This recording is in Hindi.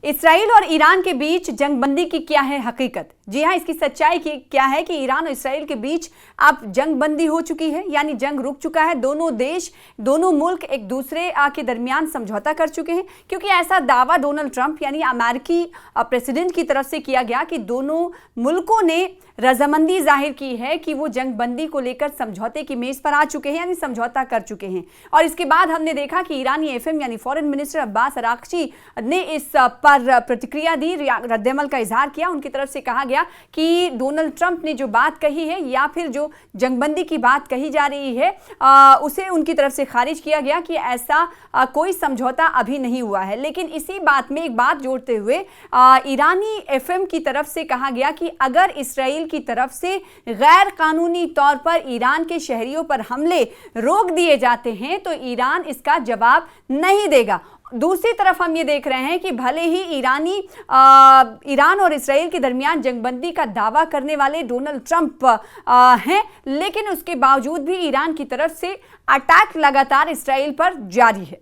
इसराइल और ईरान के बीच जंगबंदी की क्या है हकीकत? जी हाँ, इसकी सच्चाई की क्या है कि ईरान और इसराइल के बीच अब जंगबंदी हो चुकी है, यानी जंग रुक चुका है। दोनों देश, दोनों मुल्क एक दूसरे के दरमियान समझौता कर चुके हैं, क्योंकि ऐसा दावा डोनाल्ड ट्रंप यानी अमेरिकी प्रेसिडेंट की तरफ से किया गया कि दोनों मुल्कों ने रजामंदी जाहिर की है कि वो जंगबंदी को लेकर समझौते की मेज पर आ चुके हैं, यानी समझौता कर चुके हैं। और इसके बाद हमने देखा कि ईरानी एफएम यानी फॉरेन मिनिस्टर अब्बास अरागची ने इस पर प्रतिक्रिया दी, रद्देमल का इजहार किया। उनकी तरफ से कहा गया कि डोनाल्ड ट्रंप ने जो बात कही है या फिर जो जंगबंदी की बात कही जा रही है उसे उनकी तरफ से खारिज किया गया कि ऐसा कोई समझौता अभी नहीं हुआ है। लेकिन इसी बात में एक बात जोड़ते हुए ईरानी एफएम की तरफ से कहा गया कि अगर इसराइल की तरफ से गैर कानूनी तौर पर ईरान के शहरियों पर हमले रोक दिए जाते हैं तो ईरान इसका जवाब नहीं देगा। दूसरी तरफ हम ये देख रहे हैं कि भले ही ईरान और इसराइल के दरमियान जंगबंदी का दावा करने वाले डोनाल्ड ट्रंप हैं, लेकिन उसके बावजूद भी ईरान की तरफ से अटैक लगातार इसराइल पर जारी है।